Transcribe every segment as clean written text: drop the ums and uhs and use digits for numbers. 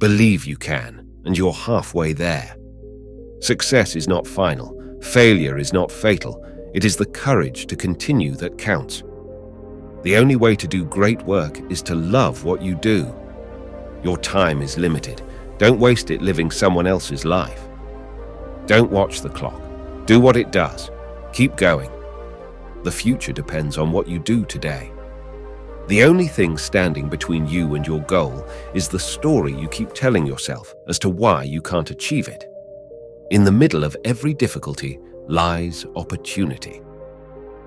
Believe you can, and you're halfway there. Success is not final. Failure is not fatal. It is the courage to continue that counts. The only way to do great work is to love what you do. Your time is limited. Don't waste it living someone else's life. Don't watch the clock. Do what it does. Keep going. The future depends on what you do today. The only thing standing between you and your goal is the story you keep telling yourself as to why you can't achieve it. In the middle of every difficulty lies opportunity.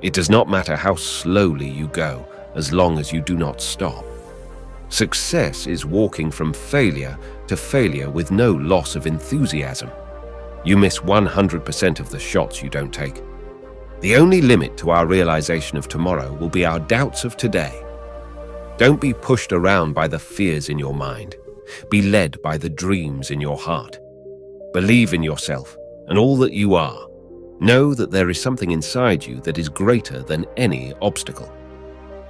It does not matter how slowly you go, as long as you do not stop. Success is walking from failure to failure with no loss of enthusiasm. You miss 100% of the shots you don't take. The only limit to our realization of tomorrow will be our doubts of today. Don't be pushed around by the fears in your mind. Be led by the dreams in your heart. Believe in yourself and all that you are. Know that there is something inside you that is greater than any obstacle.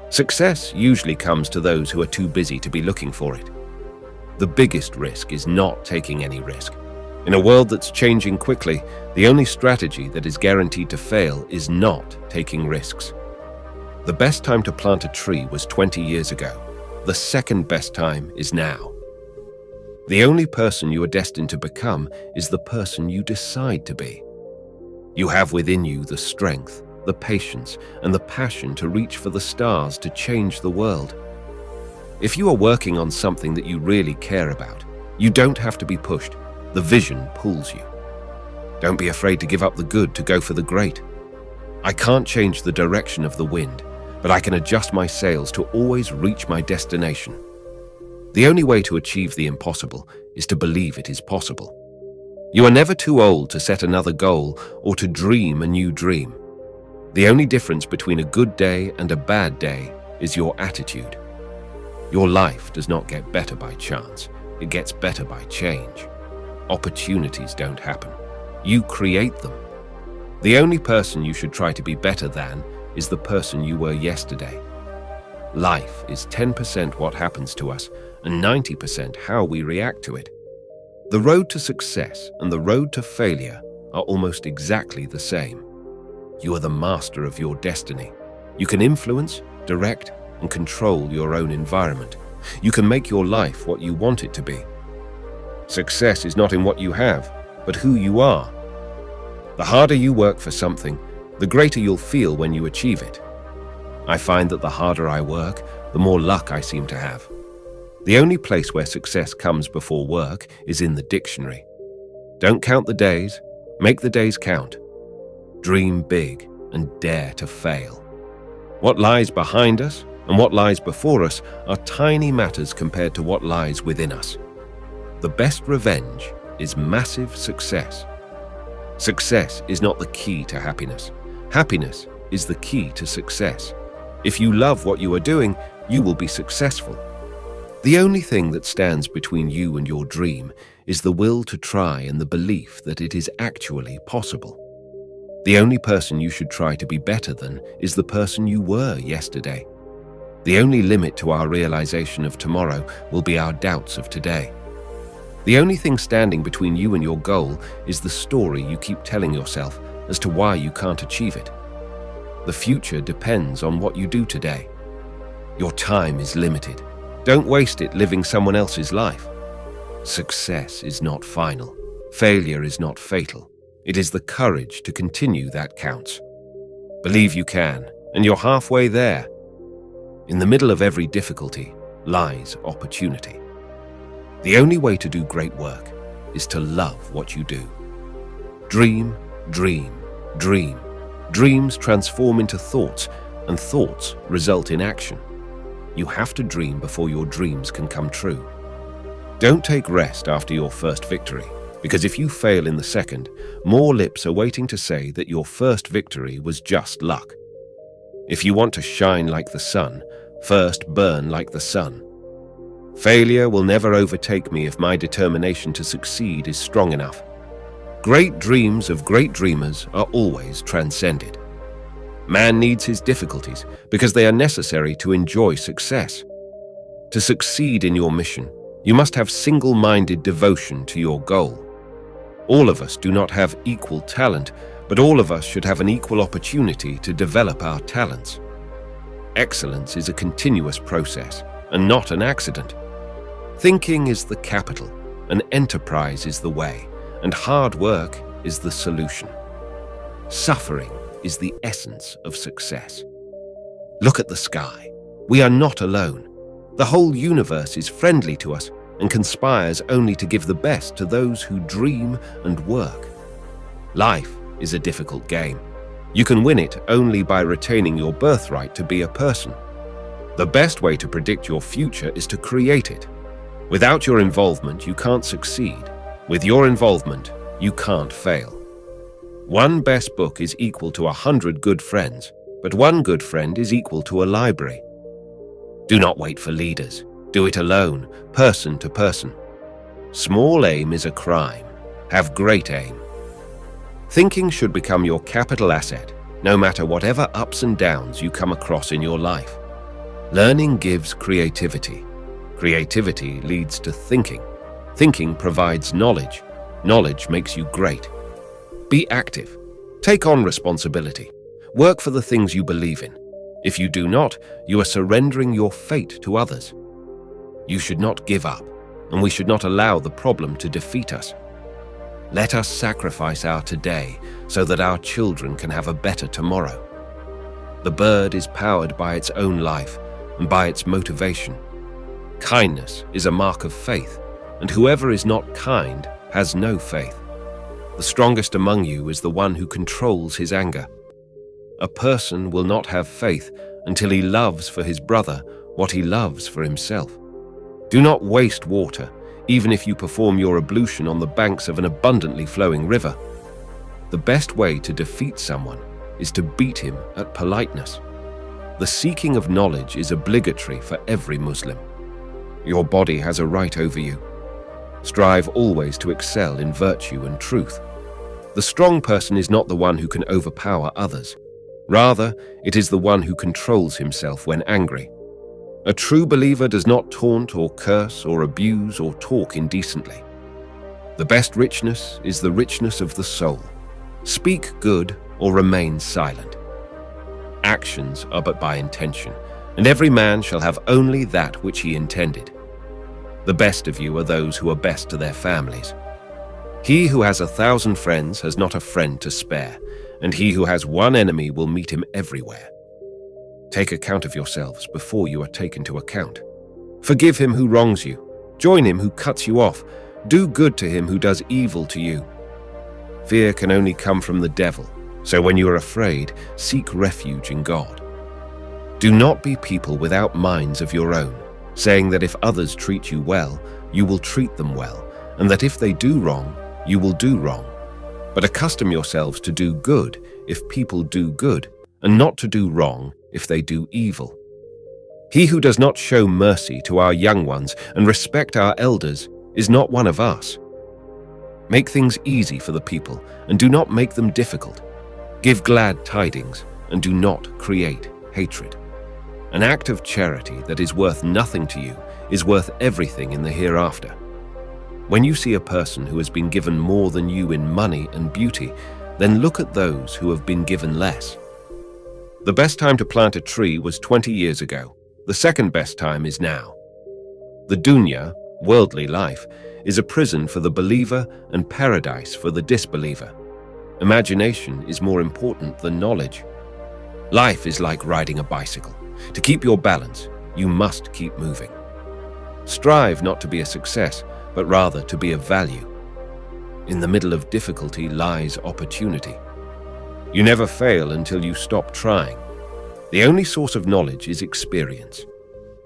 Success usually comes to those who are too busy to be looking for it. The biggest risk is not taking any risk. In a world that's changing quickly, the only strategy that is guaranteed to fail is not taking risks. The best time to plant a tree was 20 years ago. The second best time is now. The only person you are destined to become is the person you decide to be. You have within you the strength, the patience, and the passion to reach for the stars to change the world. If you are working on something that you really care about, you don't have to be pushed. The vision pulls you. Don't be afraid to give up the good to go for the great. I can't change the direction of the wind, but I can adjust my sails to always reach my destination. The only way to achieve the impossible is to believe it is possible. You are never too old to set another goal or to dream a new dream. The only difference between a good day and a bad day is your attitude. Your life does not get better by chance. It gets better by change. Opportunities don't happen. You create them. The only person you should try to be better than is the person you were yesterday. Life is 10% what happens to us and 90% how we react to it. The road to success and the road to failure are almost exactly the same. You are the master of your destiny. You can influence, direct, and control your own environment. You can make your life what you want it to be. Success is not in what you have, but who you are. The harder you work for something, the greater you'll feel when you achieve it. I find that the harder I work, the more luck I seem to have. The only place where success comes before work is in the dictionary. Don't count the days, make the days count. Dream big and dare to fail. What lies behind us and what lies before us are tiny matters compared to what lies within us. The best revenge is massive success. Success is not the key to happiness. Happiness is the key to success. If you love what you are doing, you will be successful. The only thing that stands between you and your dream is the will to try and the belief that it is actually possible. The only person you should try to be better than is the person you were yesterday. The only limit to our realization of tomorrow will be our doubts of today. The only thing standing between you and your goal is the story you keep telling yourself as to why you can't achieve it. The future depends on what you do today. Your time is limited. Don't waste it living someone else's life. Success is not final. Failure is not fatal. It is the courage to continue that counts. Believe you can, and you're halfway there. In the middle of every difficulty lies opportunity. The only way to do great work is to love what you do. Dream, dream, dream. Dreams transform into thoughts, and thoughts result in action. You have to dream before your dreams can come true. Don't take rest after your first victory, because if you fail in the second, more lips are waiting to say that your first victory was just luck. If you want to shine like the sun, first burn like the sun. Failure will never overtake me if my determination to succeed is strong enough. Great dreams of great dreamers are always transcended. Man needs his difficulties because they are necessary to enjoy success. To succeed in your mission, You must have single-minded devotion to your goal. All of us do not have equal talent, but all of us should have an equal opportunity to develop our talents. Excellence is a continuous process and not an accident. Thinking is the capital, and enterprise is the way, and hard work is the solution. Suffering is the essence of success. Look at the sky. We are not alone. The whole universe is friendly to us and conspires only to give the best to those who dream and work. Life is a difficult game. You can win it only by retaining your birthright to be a person. The best way to predict your future is to create it. Without your involvement, you can't succeed. With your involvement, you can't fail. One best book is equal to 100 good friends, but one good friend is equal to a library. Do not wait for leaders. Do it alone, person to person. Small aim is a crime. Have great aim. Thinking should become your capital asset, no matter whatever ups and downs you come across in your life. Learning gives creativity. Creativity leads to thinking. Thinking provides knowledge. Knowledge makes you great. Be active. Take on responsibility. Work for the things you believe in. If you do not, you are surrendering your fate to others. You should not give up, and we should not allow the problem to defeat us. Let us sacrifice our today so that our children can have a better tomorrow. The bird is powered by its own life and by its motivation. Kindness is a mark of faith, and whoever is not kind has no faith. The strongest among you is the one who controls his anger. A person will not have faith until he loves for his brother what he loves for himself. Do not waste water, even if you perform your ablution on the banks of an abundantly flowing river. The best way to defeat someone is to beat him at politeness. The seeking of knowledge is obligatory for every Muslim. Your body has a right over you. Strive always to excel in virtue and truth. The strong person is not the one who can overpower others. Rather, it is the one who controls himself when angry. A true believer does not taunt or curse or abuse or talk indecently. The best richness is the richness of the soul. Speak good or remain silent. Actions are but by intention, and every man shall have only that which he intended. The best of you are those who are best to their families. He who has 1,000 friends has not a friend to spare, and he who has one enemy will meet him everywhere. Take account of yourselves before you are taken to account. Forgive him who wrongs you. Join him who cuts you off. Do good to him who does evil to you. Fear can only come from the devil, so when you are afraid, seek refuge in God. Do not be people without minds of your own, saying that if others treat you well, you will treat them well, and that if they do wrong, you will do wrong. But accustom yourselves to do good if people do good, and not to do wrong if they do evil. He who does not show mercy to our young ones and respect our elders is not one of us. Make things easy for the people and do not make them difficult. Give glad tidings and do not create hatred. An act of charity that is worth nothing to you is worth everything in the hereafter. When you see a person who has been given more than you in money and beauty, then look at those who have been given less. The best time to plant a tree was 20 years ago. The second best time is now. The dunya, worldly life, is a prison for the believer and paradise for the disbeliever. Imagination is more important than knowledge. Life is like riding a bicycle. To keep your balance, you must keep moving. Strive not to be a success, but rather to be of value. In the middle of difficulty lies opportunity. You never fail until you stop trying. The only source of knowledge is experience.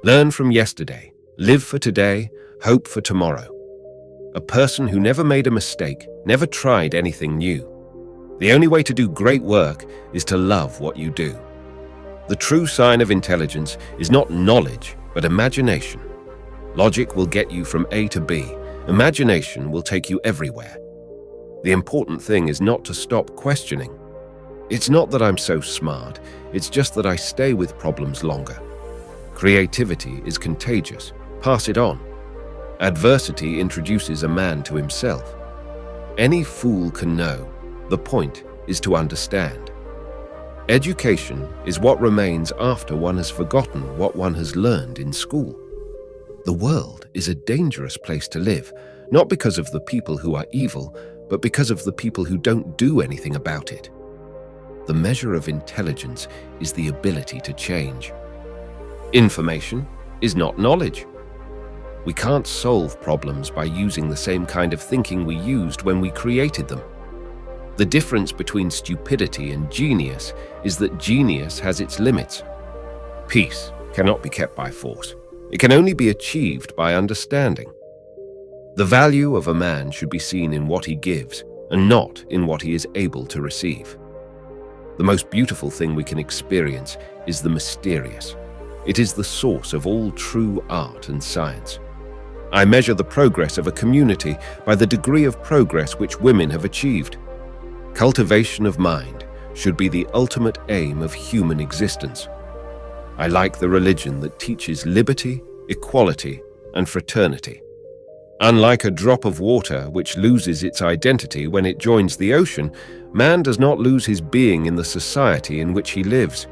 Learn from yesterday, live for today, hope for tomorrow. A person who never made a mistake never tried anything new. The only way to do great work is to love what you do. The true sign of intelligence is not knowledge, but imagination. Logic will get you from A to B. Imagination will take you everywhere. The important thing is not to stop questioning. It's not that I'm so smart, it's just that I stay with problems longer. Creativity is contagious. Pass it on. Adversity introduces a man to himself. Any fool can know. The point is to understand. Education is what remains after one has forgotten what one has learned in school. The world is a dangerous place to live, not because of the people who are evil, but because of the people who don't do anything about it. The measure of intelligence is the ability to change. Information is not knowledge. We can't solve problems by using the same kind of thinking we used when we created them. The difference between stupidity and genius is that genius has its limits. Peace cannot be kept by force. It can only be achieved by understanding. The value of a man should be seen in what he gives and not in what he is able to receive. The most beautiful thing we can experience is the mysterious. It is the source of all true art and science. I measure the progress of a community by the degree of progress which women have achieved. Cultivation of mind should be the ultimate aim of human existence. I like the religion that teaches liberty, equality, and fraternity. Unlike a drop of water which loses its identity when it joins the ocean, man does not lose his being in the society in which he lives.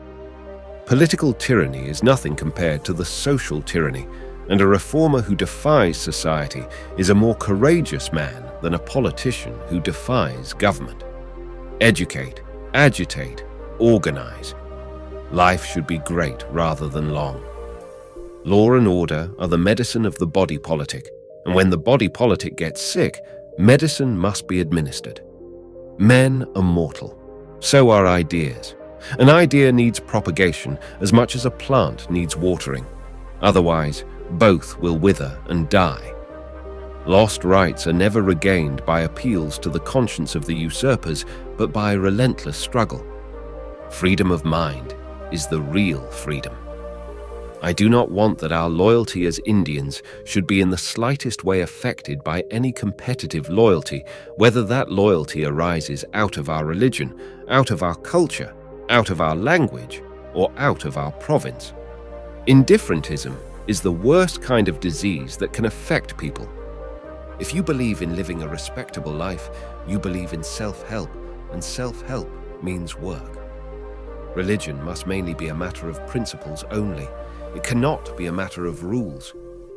Political tyranny is nothing compared to the social tyranny, and a reformer who defies society is a more courageous man than a politician who defies government. Educate, agitate, organize. Life should be great rather than long. Law and order are the medicine of the body politic, and when the body politic gets sick, medicine must be administered. Men are mortal. So are ideas. An idea needs propagation as much as a plant needs watering. Otherwise, both will wither and die. Lost rights are never regained by appeals to the conscience of the usurpers, but by relentless struggle. Freedom of mind is the real freedom. I do not want that our loyalty as Indians should be in the slightest way affected by any competitive loyalty, whether that loyalty arises out of our religion, out of our culture, out of our language, or out of our province. Indifferentism is the worst kind of disease that can affect people. If you believe in living a respectable life, you believe in self-help, and self-help means work. Religion must mainly be a matter of principles only. It cannot be a matter of rules.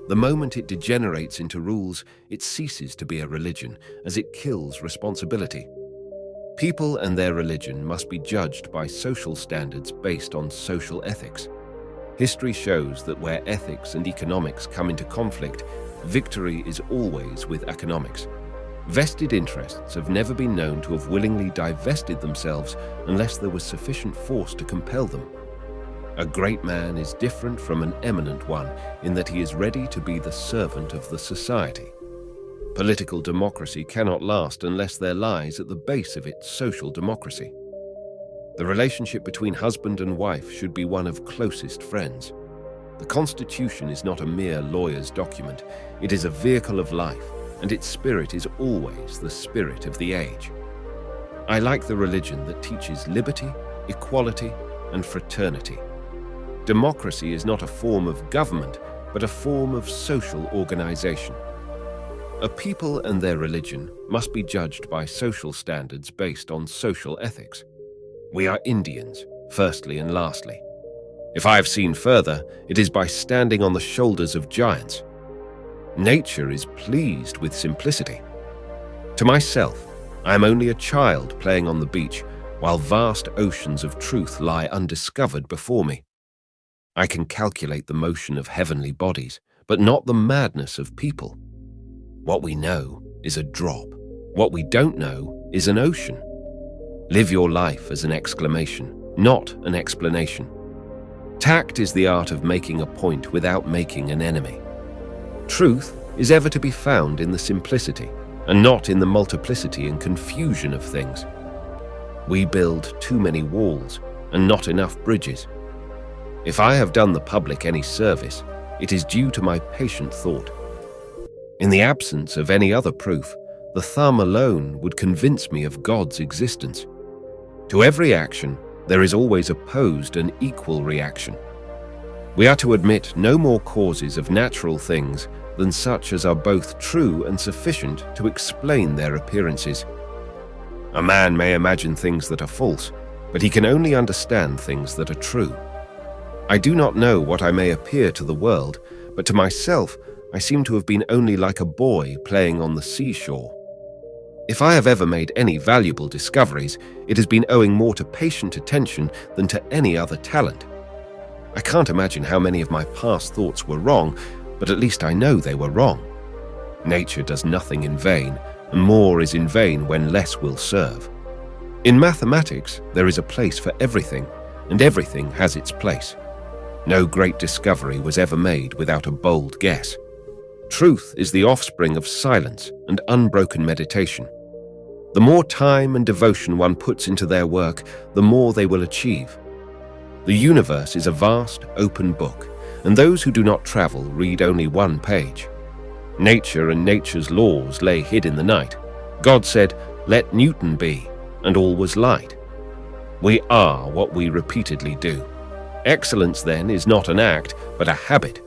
The moment it degenerates into rules, it ceases to be a religion, as it kills responsibility. People and their religion must be judged by social standards based on social ethics. History shows that where ethics and economics come into conflict, victory is always with economics. Vested interests have never been known to have willingly divested themselves unless there was sufficient force to compel them. A great man is different from an eminent one in that he is ready to be the servant of the society. Political democracy cannot last unless there lies at the base of it social democracy. The relationship between husband and wife should be one of closest friends. The Constitution is not a mere lawyer's document. It is a vehicle of life, and its spirit is always the spirit of the age. I like the religion that teaches liberty, equality, and fraternity. Democracy is not a form of government, but a form of social organization. A people and their religion must be judged by social standards based on social ethics. We are Indians, firstly and lastly. If I have seen further, it is by standing on the shoulders of giants. Nature is pleased with simplicity. To myself, I am only a child playing on the beach, while vast oceans of truth lie undiscovered before me. I can calculate the motion of heavenly bodies, but not the madness of people. What we know is a drop. What we don't know is an ocean. Live your life as an exclamation, not an explanation. Tact is the art of making a point without making an enemy. Truth is ever to be found in the simplicity, and not in the multiplicity and confusion of things. We build too many walls, and not enough bridges. If I have done the public any service, it is due to my patient thought. In the absence of any other proof, the thumb alone would convince me of God's existence. To every action, there is always opposed an equal reaction. We are to admit no more causes of natural things than such as are both true and sufficient to explain their appearances. A man may imagine things that are false, but he can only understand things that are true. I do not know what I may appear to the world, but to myself I seem to have been only like a boy playing on the seashore. If I have ever made any valuable discoveries, it has been owing more to patient attention than to any other talent. I can't imagine how many of my past thoughts were wrong, but at least I know they were wrong. Nature does nothing in vain, and more is in vain when less will serve. In mathematics, there is a place for everything, and everything has its place. No great discovery was ever made without a bold guess. Truth is the offspring of silence and unbroken meditation. The more time and devotion one puts into their work, the more they will achieve. The universe is a vast, open book, and those who do not travel read only one page. Nature and nature's laws lay hid in the night. God said, "Let Newton be," and all was light. We are what we repeatedly do. Excellence, then, is not an act, but a habit.